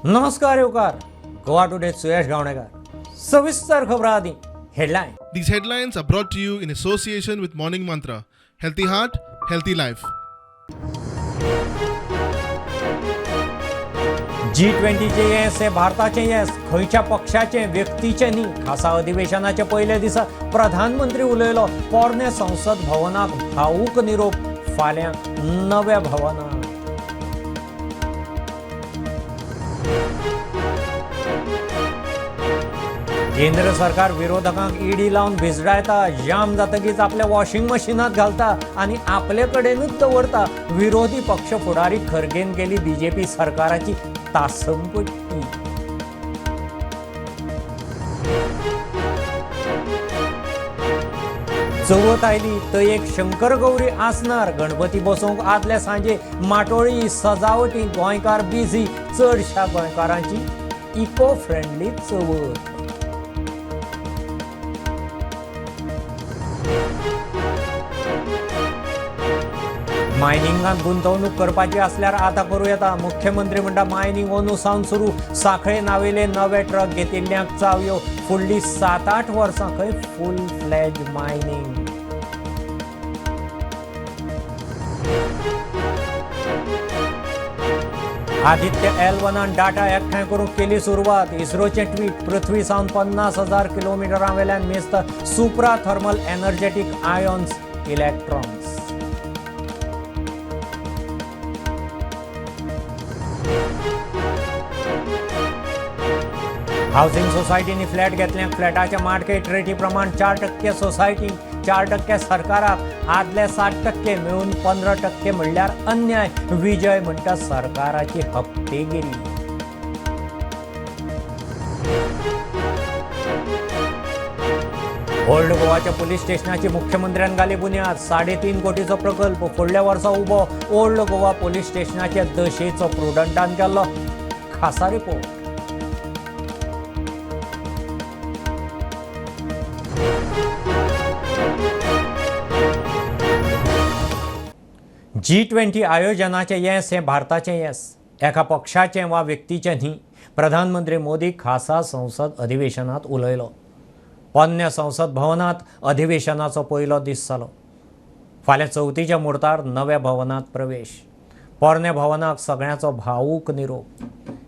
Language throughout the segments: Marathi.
नमस्कार येवकार. गोवा टुडे सुयश गावणेकर. सविस्तर खबरां आदी headline. These headlines are brought to you in association with Morning Mantra. Healthy heart, healthy life. G20चे येस हे भारताचे येस. खंयच्या पक्षाचे व्यक्तीचे न्ही. खासा अधिवेशनाचे पयले दिसा प्रधानमंत्री उलयलो. पोरने संसद भवनाक भावूक निरोप. फाल्यां नव्या भवनात. केंद्र सरकार विरोधकांक ईडी लावन भिजडायता. जाम जातकीच आपल्या वॉशिंग मशीनात घालता आणि आपले कडेनूच दवरता. विरोधी पक्ष फुडारी खरगेन केली बीजेपी सरकाराची तासमपट्टी. चवथ आयली थंय एक शंकर गौरी आसनार. गणपती बसोवंक आदले सांजे माटोळी सजावटी. गोंयकार बिझी. चडशा गोंयकारांची इको फ्रेंडली चवथ. मायनिंगात गुंतवणूक करपाची असल्यार आतां करूं येता. मुख्यमंत्री म्हणटा मायनिंग अंदू सावन सुरू. सांखळे नावेले नवे ट्रक घेतिल्ल्यांक चावयो. फुडलीं 7-8 वर्सां खंय फूल फ्लेज मायनिंग. आदित्य L1 डाटा एकठांय करूंक केली सुरवात. इस्रोचे ट्वीट. पृथ्वी सावन 50,000 किलोमिटरां वेल्यान मेजता supra thermal energetic ions electrons. Housing सोसायटीनी फ्लॅट घेतल्यांक फ्लॅटाच्या मार्केट रेटी प्रमाण 4% सोसायटी, 4% सरकाराक. आदले 7% मेळून 15% म्हणल्यार अन्याय. विजय म्हणटा सरकाराची हप्तेगिरी. ओल्ड गोवाच्या पोलीस स्टेशनाची मुख्यमंत्र्यान घाली बुन्याद. 3.5 कोटीचो प्रकल्प फुडल्या वर्सा उबो. ओल्ड गोवा पोलीस स्टेशनाच्या दशेचो प्रुडंटान केल्लो खासा रिपोर्ट. G20 आयोजनाचे येस हे भारताचे येस. एका पक्षाचे वा व्यक्तीचे न्ही. प्रधानमंत्री मोदी खासा संसद अधिवेशनात उलयलो. पोन्ने संसद भवनात अधिवेशनाचो पयलो दीस जालो. फाल्यां चवथीच्या मुहूर्तार नव्या भवनात प्रवेश. पोरने भवनाक सगळ्यांचो भावूक निरोप.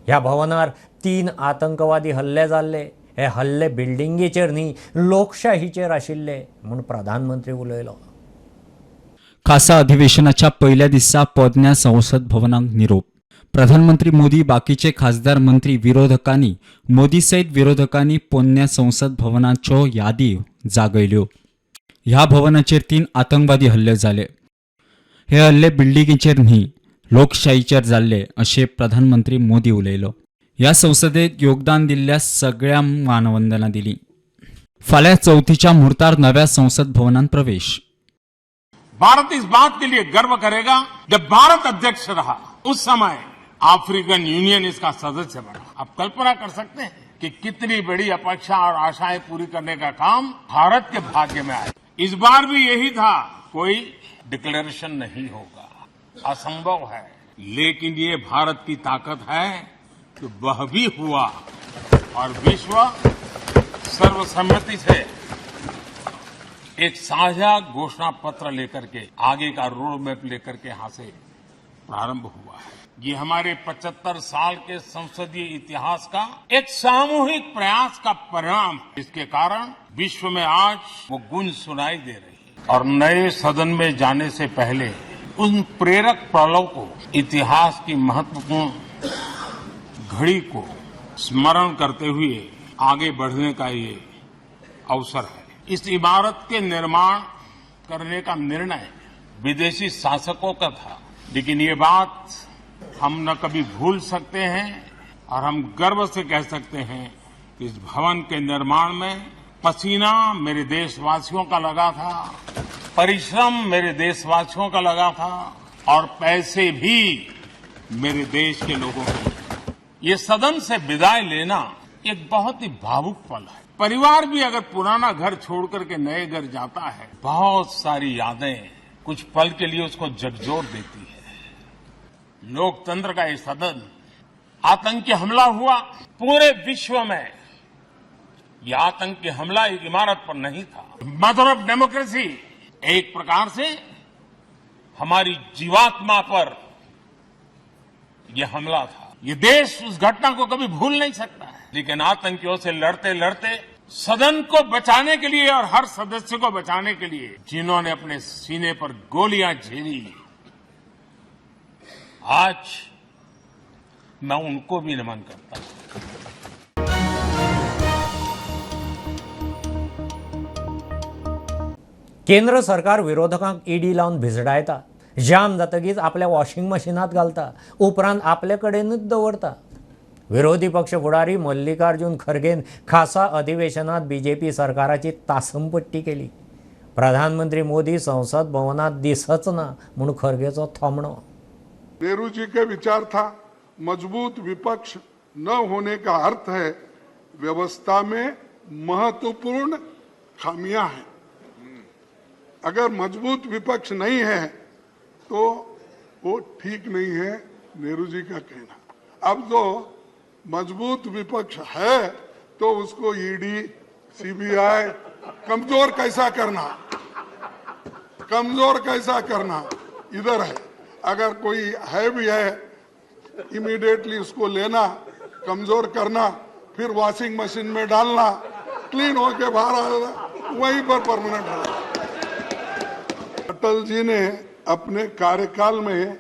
ह्या भवनार 3 आतंकवादी हल्ले जाल्ले. हे हल्ले बिल्डिंगेचेर न्ही, लोकशाहीचेर आशिल्ले म्हूण प्रधानमंत्री उलयलो. खासा अधिवेशनाच्या पहिल्या दिसा पोरण्या संसद भवनाक निरोप. प्रधानमंत्री मोदी बाकीचे खासदार मंत्री विरोधकांनी मोदी सयत विरोधकांनी पोरण्या संसद भवनाच्यो यादी जागयल्यो. ह्या भवनाचेर 3 आतंकवादी हल्ले जाले. हे हल्ले बिल्डिंगेचेर न्ही, लोकशाहीचेर जाल्ले अशें प्रधानमंत्री मोदी उलयलो. ह्या संसदेत योगदान दिल्ल्या सगळ्यांक मानवंदना दिली. फाल्यां चवथीच्या मुहूर्तार नव्या संसद भवनात प्रवेश. भारत इस बात के लिए गर्व करेगा जब भारत अध्यक्ष रहा उस समय अफ्रीकन यूनियन इसका सदस्य बना. आप कल्पना कर सकते हैं कि कितनी बड़ी अपेक्षा और आशाएं पूरी करने का काम भारत के भाग्य में आया. इस बार भी यही था. कोई डिक्लेरेशन नहीं होगा, असंभव है. लेकिन ये भारत की ताकत है कि वह भी हुआ और विश्व सर्वसम्मति से एक साझा घोषणा पत्र लेकर के आगे का रोड मैप लेकर के यहां से प्रारंभ हुआ है. ये हमारे 75 साल के संसदीय इतिहास का एक सामूहिक प्रयास का परिणाम. इसके कारण विश्व में आज वो गूंज सुनाई दे रही है. और नए सदन में जाने से पहले उन प्रेरक पलों को, इतिहास की महत्वपूर्ण घड़ी को स्मरण करते हुए आगे बढ़ने का ये अवसर है. इस इमारत के निर्माण करने का निर्णय विदेशी शासकों का था, लेकिन ये बात हम न कभी भूल सकते हैं और हम गर्व से कह सकते हैं कि इस भवन के निर्माण में पसीना मेरे देशवासियों का लगा था, परिश्रम मेरे देशवासियों का लगा था और पैसे भी मेरे देश के लोगों के. ये सदन से विदाई लेना एक बहुत ही भावुक पल है. परिवार भी अगर पुराना घर छोड़ करके नए घर जाता है, बहुत सारी यादें कुछ पल के लिए उसको झकझोर देती है. लोकतंत्र का ये सदन आतंकी हमला हुआ, पूरे विश्व में यह आतंकी हमला एक इमारत पर नहीं था, मदर ऑफ डेमोक्रेसी, एक प्रकार से हमारी जीवात्मा पर यह हमला था। ये देश उस घटना को कभी भूल नहीं सकता है, लेकिन आतंकियों से लड़ते लड़ते सदन को बचाने के लिए और हर सदस्य को बचाने के लिए जिन्होंने अपने सीने पर गोलियां झेली, आज मैं उनको भी नमन करता हूं। केंद्र सरकार विरोधकांक ईडी लावून भिजडायता, जाम जातकीच आपल्या वॉशिंग मशिनात घालता, उपरांत आपले कडेनूच दवरता। विरोधी पक्ष फुडारी मल्लिकार्जुन खरगेन खासा अधिवेशनात बीजेपी सरकाराची तासमपट्टी केली। प्रधानमंत्री मोदी संसद भवनात दिसच ना म्हणून खरगेचो थोमणो। नेहरू जी के विचार था, मजबूत विपक्ष न होने का अर्थ है व्यवस्था में महत्वपूर्ण खामियां हैं। अगर मजबूत विपक्ष नहीं है तो वो ठीक नहीं है, नेहरू जी का कहना। अब जो मजबूत विपक्ष है तो उसको ईडी, सीबीआई कमजोर कैसा करना, कमजोर कैसा करना इधर है। अगर कोई है भी है, इमीडिएटली उसको लेना, कमजोर करना, फिर वॉशिंग मशीन में डालना, क्लीन होके बाहर आना, वहीं पर परमानेंट रहना। अटल जी ने अपने कार्यकाल में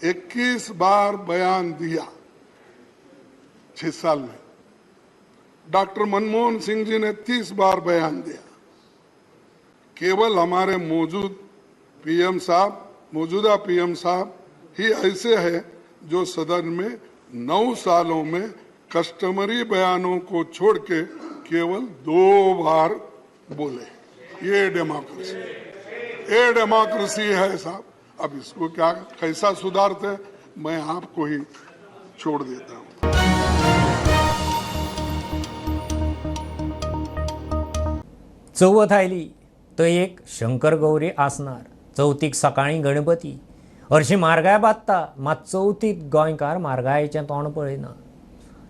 21 बार बयान दिया 6 साल में। डॉक्टर मनमोहन सिंह जी ने 30 बार बयान दिया। केवल हमारे मौजूदा पीएम साहब ही ऐसे हैं जो सदन में 9 सालों में कस्टमरी बयानों को छोड़ के केवल 2 बार बोले। ये डेमोक्रेसी है साहब। अब इसको क्या कैसा सुधारते मैं आपको ही छोड़ देता हूं। चवथ आयली तो एक शंकर गौरी आसणार, चवथीक सकाळी गणपती, हरशी मारगाय बांदता, मात चवथीक गोंयकार मारगायेचें तोंड पळयना।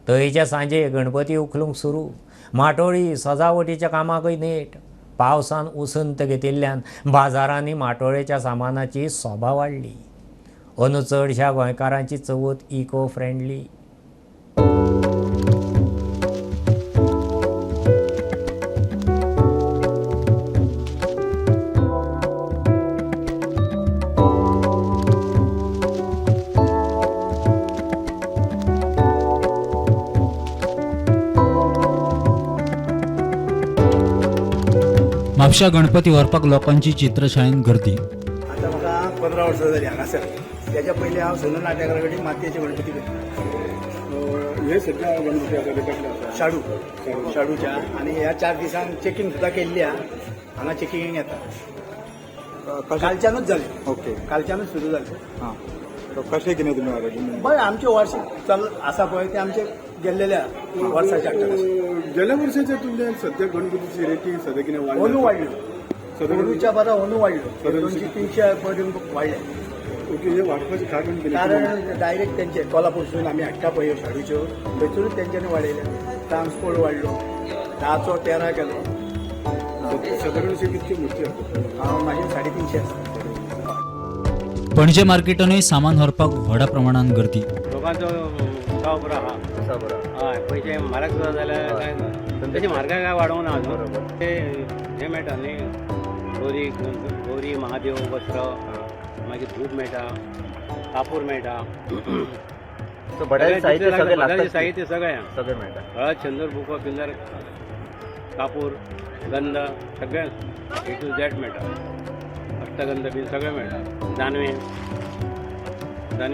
तयेच्या सांजे गणपती उखलूंक सुरू, माटोळी सजावटीच्या कामाकय नेट। पावसान उसंत घेतिल्ल्यान बाजारांनी माटोळेच्या सामानाची सोबा वाडली। अंदू चडशा गोंयकारांची चवथ इको फ्रेंडली। म्हापशा गणपती व्हरपाक लोकांची चित्रशाळेन गर्दी। आता म्हाका 15 वर्सां जाली हांगासर। त्याच्या पयलीं हांव सोनू नाट्यगरा कडेन मातयेचे गणपती करता। हे सध्या गणपती आता कसले आसा? शाडूच्या आनी ह्या 4 दिसांक चेकींग सुद्दां केल्ली हांगा चेकिंग येता। कालच्यानूच जालें। ओके, कालच्यानूच सुरू जालें। हां, तो कशें कितें तुमी अरेंजमेंट? बरें, आमचे वार्षिक चालू आसा पळय ते आमचे गेल्लेल्या वर्साच्या गेल्या वर्षाच्या तुलनेत सध्या गणपतीची रेटी सध्या कितें वाडल्या? अंदू वाडल्यो। अंदूच्या बरा अंदू वाडल्यो, 200-300 पर्यंत वाडले। ओके, हे वाडपाचें कारण कितें? कारण डायरेक्ट त्यांचे कोल्हापूरसून आमी हाडटा पळय शाडूच्यो, थंयसरूच तेंच्यांनी वाडयल्या। ट्रान्सपोर्ट वाडलो, 10चो 13 केलो। साधारण अशी कितकी मूर्ती आसा? हांव म्हाजे 350 आसा। पणजे मार्केटानूय सामान व्हरपाक व्हडा प्रमाणात गर्दी। लोकांचो उत्साह बरो आहा। हय, पयशे म्हारग सुद्दां जाल्यार काय तशी म्हारगाय काय वाडोवंक ना अजून। ते हे मेळटा न्ही, गौरी महादेव वस्त्र, मागीर धूप मेळटा, कापूर मेळटा, साहित्य सगळें मेळटा। हळद, शेंदूर, बुको, पिंजर, कापूर, गंध सगळें A to Z मेळटा। अष्टगंध बी सगळें मेळटा। दानवी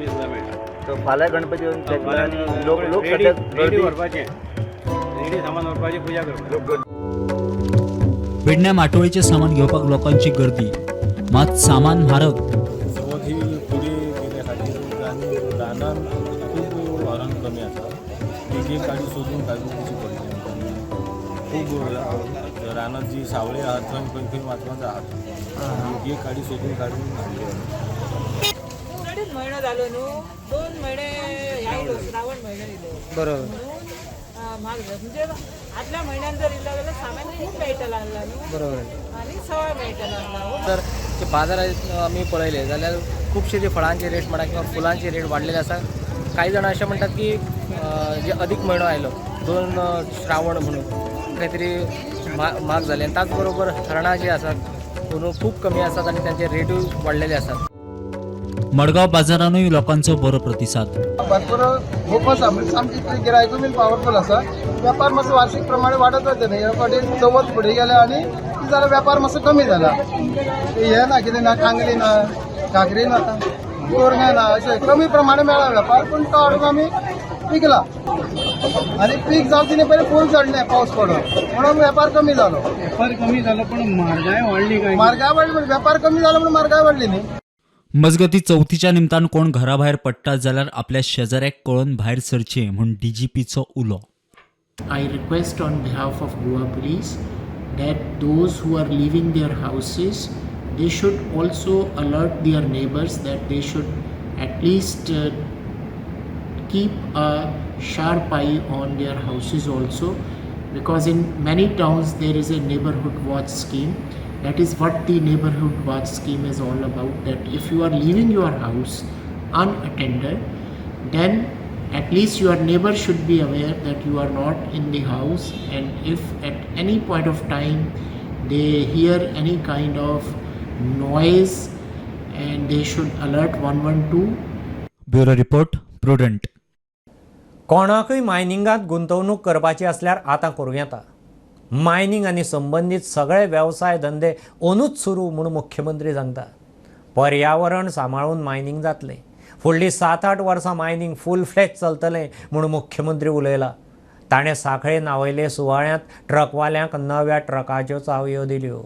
सुद्दां मेळटा। फाल्यां गणपती रेडी व्हरपाचें, रेडी सामान व्हरपाचें, पुजा करपाची। पेडण्या माटोळीचे सामान घेवपाक लोकांची गर्दी, मात सामान म्हारग। चवथ ही फुडें गेल्या खातीर आनी रानान खूब हरण कमी आसा। एक गाडी सोदून काडूची पडली खूब। रानात जी सावळे आहात थंय खंय वाचवांच आहात, एक गाडी सोदून काडून हाडली। महिनो झालो न्हू 2 महिने ह्या श्रावण महिन्यात येयलो बरोबर म्हणून महाग झाला. म्हणजे आदल्या म्हयन्यान जर इल्लो जाल्यार सामान खूब मेळटला न्हू बरोबर आनी सवाय मेळटला. तर जे बाजारात आमी पळयले जाल्यार खुबशे जे फळांचे रेट म्हणा किंवा फुलांचे रेट वाडलेले आसा. काही जण असे म्हणतात की जे अधिक महिनो आयलो 2 श्रावण म्हणून काहीतरी महाग झाले. आणि त्याचबरोबर हरणां जी आसात खूप कमी असतात आणि त्यांचे रेटूय वाडलेले असतात. मडगाव बाजारानूय लोकांचो बरो प्रतिसाद. भरपूर खूप आसा म्हणजे सामकी गिरायकूय बीन पावरफूल आसा. वेपार मातसो वार्षिक प्रमाणे वाडत वता न्ही. ह्या फावटी चवथ फुडें गेल्या आनी जाल्यार वेपार मातसो कमी जाला. हे ना कितें ना कांगली ना घागरी ना गोरगां ना अशें कमी प्रमाणे मेळ्ळा वेपार. पूण तो हाडून आमी पिकला आनी पीक जावचे न्ही पयलीं फूल चडलें पावस पडून म्हणून वेपार कमी जालो. वेपार कमी जालो पण म्हारगाय वाडली काय? म्हारगाय वाडली म्हणजे वेपार कमी जालो म्हणून म्हारगाय वाडली न्ही. मजगती चवथीच्या निमतान कोण घराबाहेर पडटा जाल्यार आपल्या शेजाऱ्याक कळोवन भायर सरचें म्हूण डीजीपीचो उलो. I request on behalf of Goa Police that those who are leaving their houses, they should also alert their neighbors that they should at least keep a sharp eye on their houses also, because in many towns there is a neighborhood watch scheme. That is what the neighborhood watch scheme is all about, that if you are leaving your house unattended, then at least your neighbor should be aware that you are not in the house, and if at any point of time they hear any kind of noise, and they should alert 112. Bureau report prudent. कोणाकय मायनिंगात गुंतवणूक करपाची असल्यार आतां करूं येता. मायनिंग आनी संबंदीत सगळे वेवसाय धंदे अंदूच सुरू म्हूण मुख्यमंत्री सांगतात. पर्यावरण सांबाळून मायनिंग जातलें. फुडलीं 7-8 वर्सां मायनिंग फूल फ्लॅज चलतलें म्हूण मुख्यमंत्री उलयला. ताणें सांखळे नावयले सुवाळ्यांत ट्रकवाल्यांक नव्या ट्रकाच्यो चावयो दिल्यो.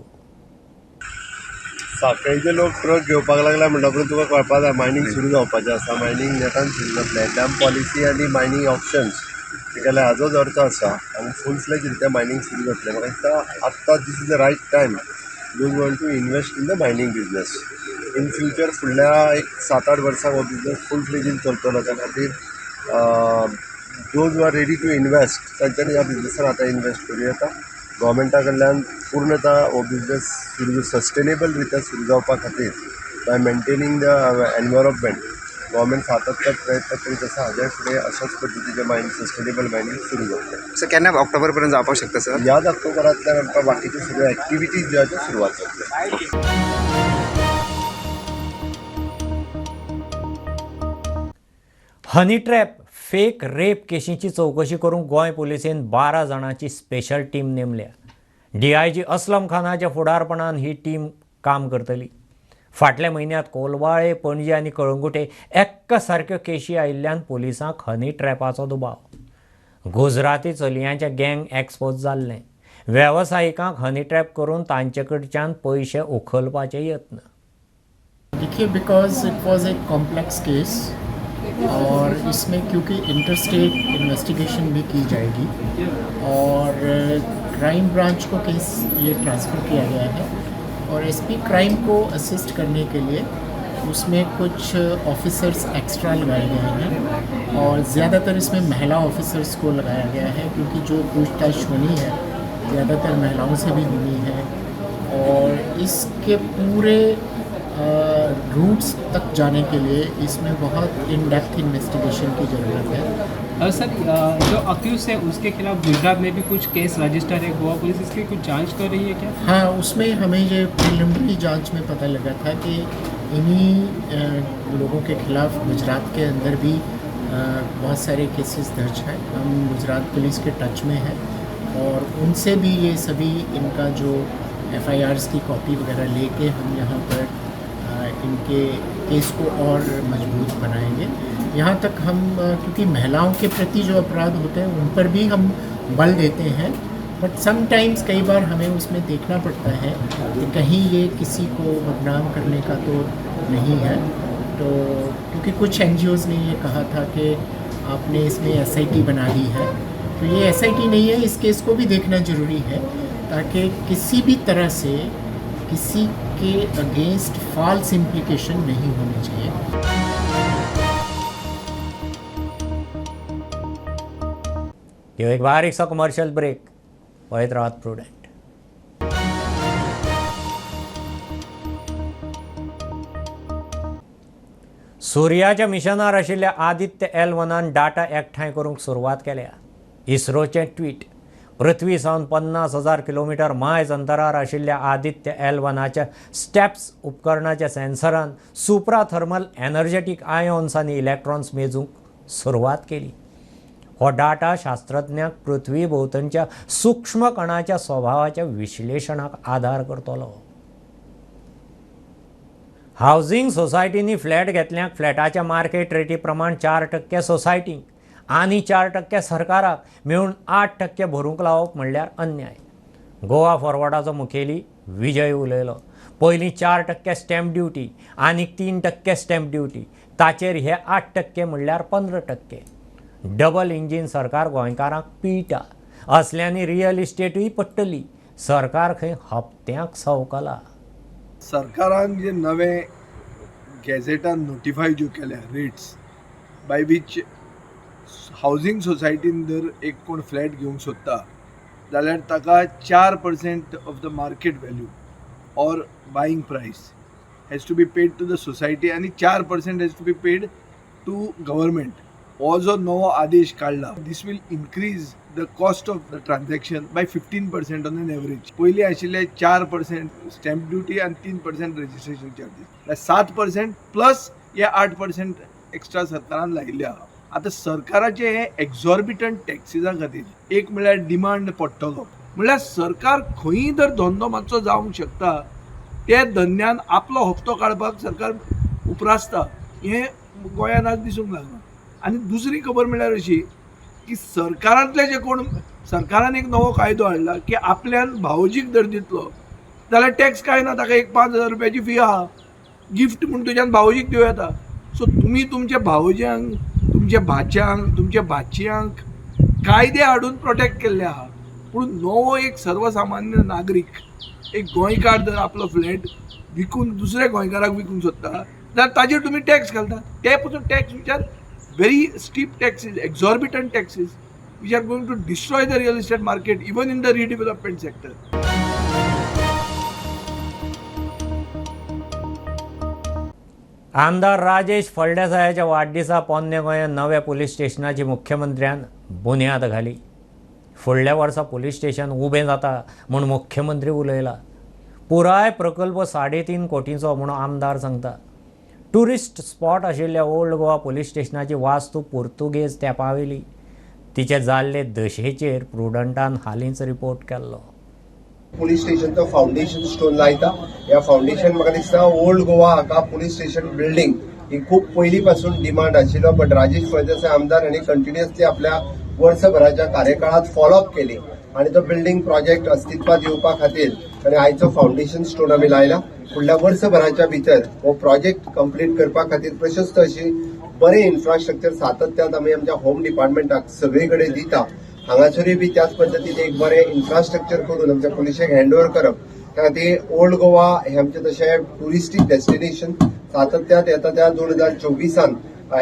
सांखळेचे लोक ट्रक घेवपाक लागला म्हणटकूच तुका कळपाक जाय मायनिंग सुरू जावपाचें आसा. मायनिंग नेटान सुरू जातलें. डॅम पॉलिसी आनी मायनिंग ऑप्शन्स तेगेले हाजोच अर्थ आसा आनी फूल फ्लेज रित्या मायनिंग सुरू जातलें. म्हाका दिसता आत्तां this is the right time those want to invest in the mining business. In future फुडल्या एक 7-8 वर्सांक हो बिजनेस फूल फ्लेजीन चलतलो. त्या खातीर those are ready to invest तांच्यांनी ह्या बिजनेसान आतां इन्वेस्ट करूं येता. गव्हर्मेंटा कडल्यान पूर्णता हो बिजनेस सुरू सस्टेनेबल रित्या सुरू जावपा खातीर बाय मेंटेनींग द एनवायरमेंट गव्हर्मेंट सातत्यान प्रयत्न करीत आसा. हाज्या फुडें अशाच पद्दतीचें मायनिंग सस्टेनेबल मायनिंग सुरू जातलें. सर केन्ना ऑक्टोबर पर्यंत जावपाक शकता सर? ह्याच ऑक्टोबरांतल्यान आमकां बाकीच्यो सगळ्यो एक्टिविटीज ज्यो आसा सुरवात जातल्यो. हनी ट्रॅप फेक रेप केशीची चवकशी करूंक गोंय पुलिसेन 12 जाणांची स्पेशल टीम नेमल्या. DIG असलम खानाच्या फुडारपणान ही टीम काम करतली. फाटल्या म्हयन्यांत कोलवाळे, पणजी आनी कळंगुटे एक्का सारक्यो केशी आयिल्ल्यान पुलिसांक हनी ट्रॅपाचो दुबाव. गुजराती चलयांच्या गँग एक्सपोज जाल्लें. वेवसायिकांक हनी ट्रॅप करून तांचे कडच्यान पयशे उखलपाचे यत्न. देखिए, because it was a complex case और इसमें क्योंकि इंटरस्टेट इन्वेस्टिगेशन भी की जाएगी और क्राइम ब्रांच को केस ये ट्रांसफ़र किया गया है और SP क्राइम को असिस्ट करने के लिए उसमें कुछ ऑफिसर्स एक्स्ट्रा लगाए गए हैं और ज़्यादातर इसमें महिला ऑफिसर्स को लगाया गया है, क्योंकि जो पूछताछ होनी है ज़्यादातर महिलाओं से भी होनी है और इसके पूरे रूट्स तक जाने के लिए इसमें बहुत इन डेप्थ इन्वेस्टिगेशन की ज़रूरत है. और सर, जो अक्यूज है उसके खिलाफ गुजरात में भी कुछ केस रजिस्टर है. गोवा पुलिस इसकी कुछ जांच कर रही है क्या? हाँ, उसमें हमें ये प्रिलिमिनरी जांच में पता लगा था कि इन्हीं लोगों के खिलाफ गुजरात के अंदर भी बहुत सारे केसेस दर्ज हैं. हम गुजरात पुलिस के टच में हैं और उनसे भी ये सभी इनका जो FIRs की कॉपी वगैरह लेके हम यहाँ पर इनके केस को और मजबूत बनाएंगे. यहाँ तक हम क्योंकि महिलाओं के प्रति जो अपराध होते हैं उन पर भी हम बल देते हैं, बट समटाइम्स कई बार हमें उसमें देखना पड़ता है कि कहीं ये किसी को बदनाम करने का तो नहीं है. तो क्योंकि कुछ NGOs ने ये कहा था कि आपने इसमें SIT बना दी है, तो ये SIT नहीं है. इस केस को भी देखना ज़रूरी है ताकि किसी भी तरह से किसी के अगेंस्ट फॉल्स इम्प्लीकेशन नहीं होनी चाहिए. ह्यो एक बारीकसो कमर्शियल ब्रेक. पळयत रावात प्रुडंट. सुर्याच्या मिशनार आशिल्ल्या आदित्य L1 डाटा एकठांय करूंक सुरवात केल्या. इस्रोचें ट्वीट. पृथ्वी सावन 50,000 किलोमीटर मायज अंतरार आशिल्ल्या आदित्य L1 स्टेप्स उपकरणाच्या सेन्सरान सुप्राथर्मल एनर्जेटीक आयोन्स आनी इलेक्ट्रॉन्स मेजूंक सुरवात केली. हो डाटा शास्त्रज्ञांक पृथ्वी भोंवतणच्या सूक्ष्म कणाच्या स्वभावाच्या विश्लेशणाक आधार करतलो. हावजिंग सोसायटींनी फ्लॅट घेतल्यांक फ्लॅटाच्या मार्केट रेटी प्रमाण 4% सोसायटींक आनी 4% सरकाराक मेळून 8% भरूंक लावप म्हणल्यार अन्याय. गोवा फॉरवर्डाचो मुखेली विजय उलयलो. पयलीं 4% स्टॅम्प ड्युटी आनीक 3% स्टॅम्प ड्युटी, ताचेर हे 8% म्हणल्यार 15%. डबल इंजीन सरकार गोंयकारांक पिळटा. असल्यांनी रियल इस्टेटूय पडटली. सरकार खंय हप्त्यांक सवकला. सरकारान जे नवे गॅझेटान नोटिफाय ज्यो केल्या रेट्स बाय वीच हावजिंग सोसायटीन जर एक कोण फ्लॅट घेवंक सोदता जाल्यार ताका 4% of the market value or buying price has to be paid to the society आनी 4% has to be paid to government. हो जो नवो आदेश काढला this will increase the cost of the transaction by 15% on an average. पयलीं आशिल्ले 4% स्टॅम्प ड्युटी आनी 3% रजिस्ट्रेशन चार्जीस, 7% प्लस हे 8% एक्स्ट्रा सरकारान लायिल्ले आहा. आतां सरकाराचे हे एक्झॉर्बिटंट टॅक्सिसा खातीर एक म्हणल्यार डिमांड पडटलो. म्हणल्यार सरकार खंयी जर धंदो मातसो जावंक शकता ते धंद्यान आपलो हप्तो काडपाक सरकार उपरासता हें गोंयान आज दिसूंक लागना. आनी दुसरी खबर म्हणल्यार अशी की सरकारांतले जे कोण सरकारान एक नवो कायदो हाडला की आपल्यान भावजीक जर दितलो जाल्यार टॅक्स कांय ना, ताका एक 5,000 रुपयाची फी आहा, गिफ्ट म्हूण तुज्यान भावजीक दिवं येता. सो तुमी तुमच्या भावज्यांक, तुमच्या भाच्यांक, तुमच्या भाचयांक कायदे हाडून प्रोटेक्ट केल्ले आहा. पूण नवो एक सर्वसामान्य नागरीक, एक गोंयकार जर आपलो फ्लॅट विकून दुसऱ्या गोंयकाराक विकूंक सोदता जाल्यार ताजेर तुमी टॅक्स घालता. ते पसून tax which are very steep taxes, exorbitant taxes, which are going to destroy the real estate market even in the redevelopment sector. आमदार राजेश फळदेसायाच्या वाडदिसा पोन्ने गोंयांत नव्या पुलीस स्टेशनाची मुख्यमंत्र्यान बुन्याद घाली. फुडल्या वर्सा पुलीस स्टेशन उबें जाता म्हूण मुख्यमंत्री उलयला. पुराय प्रकल्प 3.5 कोटींचो म्हूण आमदार सांगता. टुरिस्ट स्पॉट आशिल्ल्या ओल्ड गोवा पुलीस स्टेशनाची वास्तू पोर्तुगेज तेंपावेली. तिचे जाल्ले दशेचेर प्रुडंटान हालींच रिपोर्ट केल्लो. पुलीस स्टेशनचो फावंडेशन स्टोन लायता. ह्या फावंडेशन म्हाका दिसता ओल्ड गोवा हाका पुलीस स्टेशन बिल्डींग ही खूब पयलीं पासून डिमांड आशिल्लो, बट राजेश फळदेसाय आमदार हांणी कंटिन्युअसली आपल्या वर्सभराच्या कार्यकाळात फॉलोअप केली आनी तो बिल्डींग प्रोजेक्ट अस्तित्वात येवपा खातीर आनी आयचो फावंडेशन स्टोन आमी लायला. फुडल्या वर्सभराच्या भितर हो प्रोजेक्ट कंप्लीट करपा खातीर प्रशस्त अशी बरें इन्फ्रास्ट्रक्चर सातत्यान आमी आमच्या होम डिपार्टमेंटाक सगळे कडेन दिता. हांगासरूय बी त्याच पद्दतीन एक बरें इन्फ्रास्ट्रक्चर करून आमच्या पुलिशेक हँडओव्हर करप. त्या खातीर ओल्ड गोवा हे आमचें तशें ट्युरिस्टीक डेस्टिनेशन सातत्यात येता त्या 2024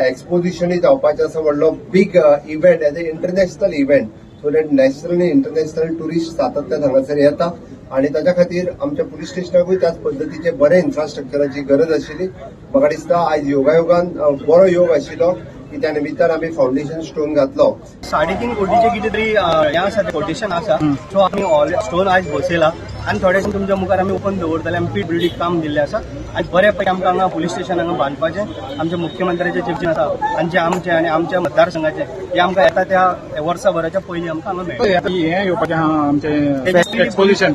एक्सपोजिशनूय जावपाचें आसा. व्हडलो big event as a international event, so that national आनी इंटरनॅशनल ट्युरिस्ट सातत्यान हांगासर येता आनी ताच्या खातीर आमच्या पुलीस स्टेशनाकूय त्याच पद्दतीचे बरे इन्फ्रास्ट्रक्चराची गरज आशिल्ली. म्हाका दिसता आयज योगायोगान बरो योग आशिल्लो की त्या निमित्तान आमी फावंडेशन स्टोन घातलो. 3.5 कोटीचे कितें तरी हें आसा कोटेशन आसा. सो आमी स्टोन आयज बसयला आनी थोडेशें तुमच्या मुखार आमी ओपन दवरतले. आमी पीट बिल्डींग काम दिल्लें आसा आनी बरे पैकी आमकां हांगा पुलीस स्टेशन हांगा बांदपाचें आमच्या मुख्यमंत्र्याचें चिंतन आसा आनी जे आमचे आनी आमच्या मतदारसंघाचे हे आमकां येता त्या वर्साभराच्या पयलीं आमकां हांगा मेळटा. हें येवपाचें आहा आमचें एक्सपोजिशन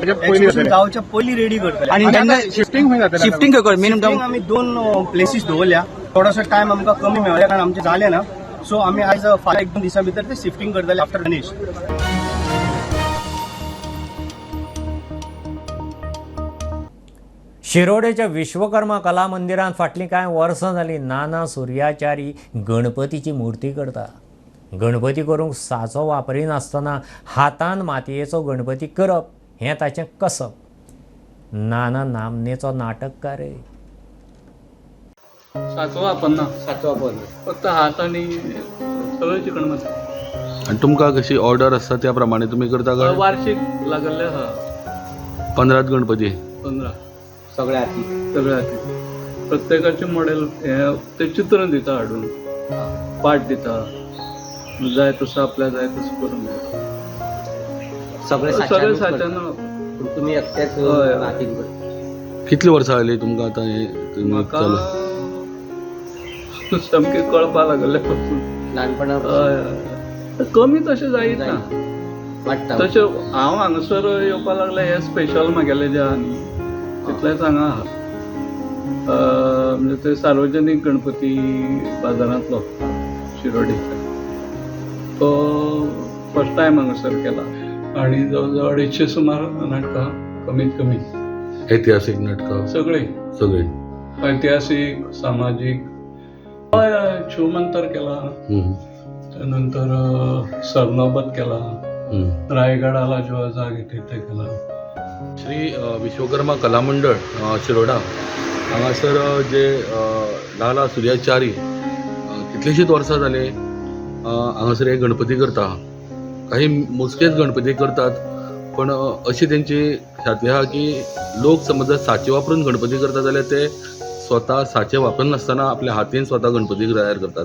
जावच्या पयलीं रेडी करतले आनी तेन्ना शिफ्टिंग खंय जातलें? शिफ्टिंग आमी 2 प्लेसीस दवरल्या. थोडोसो टायम आमकां कमी मेळ्ळ्या कारण आमचें जालें ना. सो आमी आयज फाल्यां 1-2 दिसां भितर ते शिफ्टिंग करतले आफ्टर गणेश. शिरोडेच्या विश्वकर्मा कला मंदिरांत फाटलीं कांय वर्सां जालीं नाना सुर्याचारी गणपतीची मुर्ती करता. गणपती करूंक साचो वापरिनासतना हातान मातयेचो गणपती करप हें ताचें कसब. नाना नामनेचो नाटककार. साचो वापरना फक्त हात आनी सगळें चिकण मसाला. आनी तुमकां कशी ऑर्डर आसता त्या प्रमाणे तुमी करता काय वार्षिक लागले हा 15 गणपती 15 सगळ्या हाती प्रत्येकाचे मॉडेल हे ते चित्र दिता हाडून पाठ दिता जाय तसं आपल्या जाय तसं करून दिता सगळे साच्यानं तुम्ही कितली वर्सां जाली तुमकां आतां हे म्हाका सामकें कळपा लागले पासून ल्हानपणा कमी तशें जायत ना तशें हांव हांगासर येवपा लागले हे स्पेशल म्हागेले जे आहा न्ही तितलेंच हांगा आहा म्हणजे ते सार्वजनीक गणपती बाजारांतलो शिरोडेचा तो फर्स्ट टायम हांगासर केला आनी जवळ जवळ 150 सुमार नाटकां कमीत कमी ऐतिहासीक नाटकां सगळे ऐतिहासीक सामाजीक हय शिवमंतर केला त्यानंतर सरनोबत केला रायगडाला जो जागे तिथे केला श्री विश्वकर्मा कला मंडळ शिरोडा हांगासर जे लाला सुर्याचारी कितलीशींच वर्सां जाली हांगासर हे गणपती करता काही मोजकेच गणपती करतात पण अशी तेंची ख्याती आहा की लोक समज साचे वापरून गणपती करतात जाल्यार ते स्वता साचे वापरनासतना आपल्या हातीन स्वता गणपती तयार करतात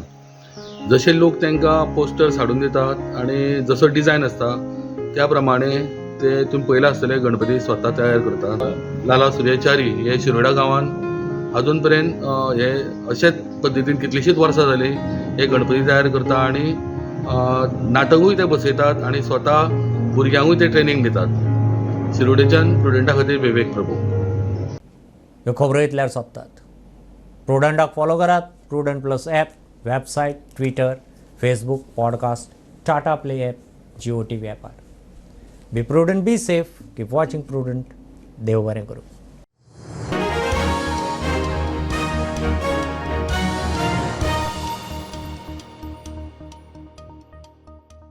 जसे लोक तांकां पोस्टर्स हाडून दितात आणि जसो डिझायन आसता त्या प्रमाणे ते तुम्ही पयला आसतले गणपती स्वता तयार करतात लाला सुर्याचारी हे शिरोडा गांवांत अजून पर्यंत हे अशेच पद्दतीन कितलीशींच वर्सां जाली हे गणपती तयार करता आणि नाटकूय ते बसयतात आणि स्वता भुरग्यांकूय ते ट्रेनिंग दितात शिरोडेच्यान प्रुडंटा खातीर विवेक प्रभू ह्यो खबरो इतल्यार सोंपतात प्रुडंटाक फॉलो करात Prudent Plus app website Twitter Facebook podcast Tata Play app Jio TV ॲपार be Prudent be safe keep watching Prudent देव बरें करूं